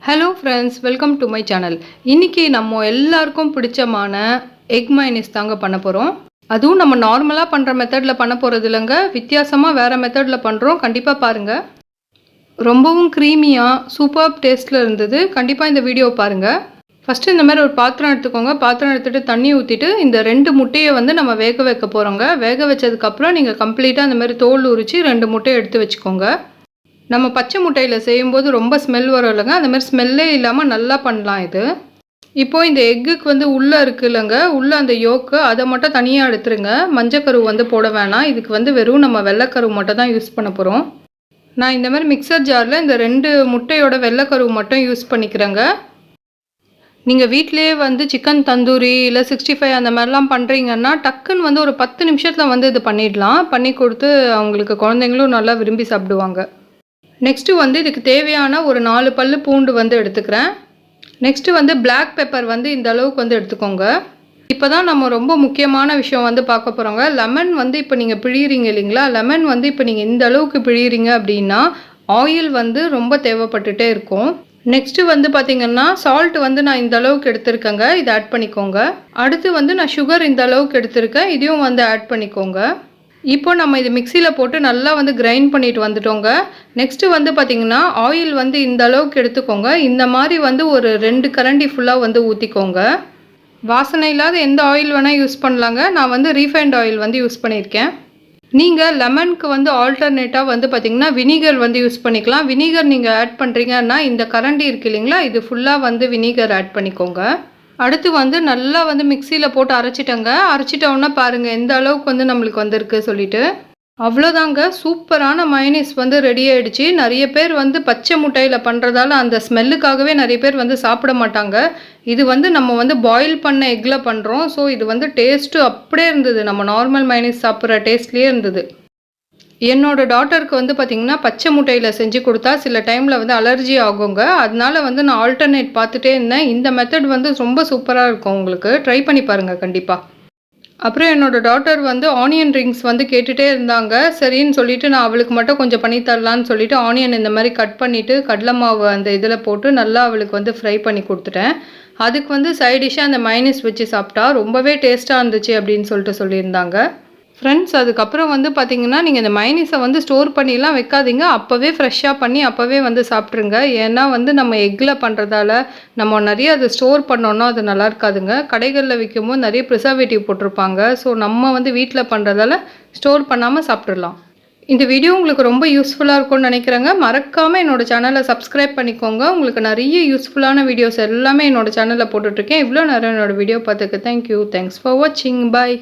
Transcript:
Hello friends, welcome to my channel. இன்றைக்கி நம்ம எல்லாருக்கும் பிடிச்சமான எக் மைனஸ் தாங்க பண்ண போகிறோம். அதுவும் நம்ம நார்மலாக பண்ணுற மெத்தடில் பண்ண போகிறது இல்லைங்க, வித்தியாசமாக வேறு மெத்தடில் பண்ணுறோம். கண்டிப்பாக பாருங்கள். ரொம்பவும் க்ரீமியாக சூப்பர் டேஸ்ட்டில் இருந்தது. கண்டிப்பாக இந்த வீடியோ பாருங்கள். ஃபஸ்ட்டு இந்த மாதிரி ஒரு பாத்திரம் எடுத்துக்கோங்க. பாத்திரம் எடுத்துகிட்டு தண்ணி ஊற்றிட்டு இந்த 2 முட்டையை நம்ம வேக வைக்க போகிறோங்க. வேக வச்சதுக்கப்புறம் நீங்கள் கம்ப்ளீட்டாக அந்த மாதிரி தோல் உரித்து 2 முட்டையை எடுத்து வச்சுக்கோங்க. நம்ம பச்சை முட்டையில் செய்யும்போது ரொம்ப ஸ்மெல் வரும் இல்லைங்க, அந்த மாதிரி ஸ்மெல்லே இல்லாமல் நல்லா பண்ணலாம் இது. இப்போது இந்த எக்குக்கு உள்ளே இருக்குது இல்லைங்க, உள்ளே அந்த யோக்கு அதை மட்டும் தனியாக எடுத்துருங்க. மஞ்சக்கரு போட வேணாம். இதுக்கு வெறும் நம்ம வெள்ளைக்கரு மட்டும் தான் யூஸ் பண்ண போகிறோம். நான் இந்த மாதிரி மிக்சர் ஜாரில் இந்த 2 முட்டையோட வெள்ளைக்கரு மட்டும் யூஸ் பண்ணிக்கிறேங்க. நீங்கள் வீட்டிலே சிக்கன் தந்தூரி இல்லை 65 அந்த மாதிரிலாம் பண்ணுறீங்கன்னா டக்குன்னு ஒரு 10 நிமிஷத்தில் இது பண்ணிடலாம். பண்ணி கொடுத்து அவங்களுக்கு குழந்தைங்களும் நல்லா விரும்பி சாப்பிடுவாங்க. நெக்ஸ்ட்டு இதுக்கு தேவையான ஒரு 4 பல்லு பூண்டு எடுத்துக்கிறேன். நெக்ஸ்ட்டு பிளாக் பெப்பர் இந்த அளவுக்கு எடுத்துக்கோங்க. இப்போ தான் நம்ம ரொம்ப முக்கியமான விஷயம் பார்க்க போகிறோங்க. லெமன் இப்போ நீங்கள் பிழியிறீங்க இல்லைங்களா, லெமன் இப்போ நீங்கள் இந்த அளவுக்கு பிழியிறீங்க அப்படின்னா ஆயில் ரொம்ப தேவைப்பட்டுட்டே இருக்கும். நெக்ஸ்ட்டு பார்த்திங்கன்னா சால்ட் நான் இந்த அளவுக்கு எடுத்துருக்கேங்க, இதை ஆட் பண்ணிக்கோங்க. அடுத்து நான் சுகர் இந்த அளவுக்கு எடுத்துருக்கேன், இதையும் ஆட் பண்ணிக்கோங்க. இப்போ நம்ம இது மிக்சியில் போட்டு நல்லா கிரைண்ட் பண்ணிட்டு வந்துட்டோங்க. நெக்ஸ்ட்டு பார்த்திங்கன்னா ஆயில் இந்த அளவுக்கு எடுத்துக்கோங்க. இந்த மாதிரி ஒரு 2 கரண்டி ஃபுல்லாக ஊற்றிக்கோங்க. வாசனை இல்லாத எந்த ஆயில் வேணால் யூஸ் பண்ணலாங்க. நான் ரீஃபைண்ட் ஆயில் யூஸ் பண்ணியிருக்கேன். நீங்கள் லெமனுக்கு ஆல்டர்னேட்டாக பார்த்திங்கன்னா வினிகர் யூஸ் பண்ணிக்கலாம். வினிகர் நீங்கள் ஆட் பண்ணுறீங்கன்னா இந்த கரண்டி இருக்குது இல்லைங்களா, இது ஃபுல்லாக வினிகர் ஆட் பண்ணிக்கோங்க. அடுத்து நல்லா மிக்சியில் போட்டு அரைச்சிட்டேங்க. அரைச்சிட்டோன்னா பாருங்கள் எந்த அளவுக்கு நம்மளுக்கு வந்திருக்கு சொல்லிட்டு. அவ்வளோதாங்க, சூப்பரான மைனஸ் ரெடி ஆகிடுச்சு. நிறைய பேர் பச்சை முட்டையில் பண்ணுறதால அந்த ஸ்மெல்லுக்காகவே நிறைய பேர் சாப்பிட மாட்டாங்க. இது நம்ம பாயில் பண்ண எக்கில் பண்ணுறோம். ஸோ இது டேஸ்ட்டு அப்படியே இருந்தது, நம்ம நார்மல் மைனஸ் சாப்பிட்ற டேஸ்ட்லேயே இருந்தது. என்னோட டாட்டருக்கு பார்த்திங்கன்னா பச்சை முட்டையில் செஞ்சு கொடுத்தா சில டைமில் அலர்ஜி ஆகுங்க. அதனால நான் ஆல்டர்னேட் பார்த்துட்டே இருந்தேன். இந்த மெத்தட் ரொம்ப சூப்பராக இருக்கும், உங்களுக்கு ட்ரை பண்ணி பாருங்கள் கண்டிப்பாக. அப்புறம் என்னோடய டாட்டர் ஆனியன் ரிங்ஸ் கேட்டுகிட்டே இருந்தாங்க. சரின்னு சொல்லிவிட்டு நான் அவளுக்கு மட்டும் கொஞ்சம் பண்ணி தரலான்னு சொல்லிவிட்டு ஆனியன் இந்த மாதிரி கட் பண்ணிவிட்டு கடலை மாவு அந்த இதில் போட்டு நல்லா அவளுக்கு ஃப்ரை பண்ணி கொடுத்துட்டேன். அதுக்கு சைடிஷ்ஷாக அந்த மைனஸ் வச்சு சாப்பிட்டா ரொம்பவே டேஸ்ட்டாக இருந்துச்சு அப்படின்னு சொல்லியிருந்தாங்க. ஃப்ரெண்ட்ஸ், அதுக்கப்புறம் பார்த்திங்கன்னா நீங்கள் இந்த மைனஸை ஸ்டோர் பண்ணிலாம் வைக்காதீங்க. அப்போவே ஃப்ரெஷ்ஷாக பண்ணி அப்போவே சாப்பிட்ருங்க. ஏன்னா நம்ம எக்கில் பண்ணுறதால நம்ம நிறைய அதை ஸ்டோர் பண்ணோன்னா அது நல்லா இருக்காதுங்க. கடைகளில் விற்கும்போது நிறைய ப்ரிசர்வேட்டிவ் போட்டிருப்பாங்க. ஸோ நம்ம வீட்டில் பண்ணுறதால ஸ்டோர் பண்ணாமல் சாப்பிட்றலாம். இந்த வீடியோ உங்களுக்கு ரொம்ப யூஸ்ஃபுல்லாக இருக்கும்னு நினைக்கிறேங்க. மறக்காமல் என்னோடய சேனலை சப்ஸ்கிரைப் பண்ணிக்கோங்க. உங்களுக்கு நிறைய யூஸ்ஃபுல்லான வீடியோஸ் எல்லாமே என்னோடய சேனலில் போட்டுட்ருக்கேன். இவ்வளோ நேரம் என்னோடய வீடியோ பார்த்துக்கு தேங்க்யூ. தேங்க்ஸ் ஃபார் வாட்சிங். பாய்.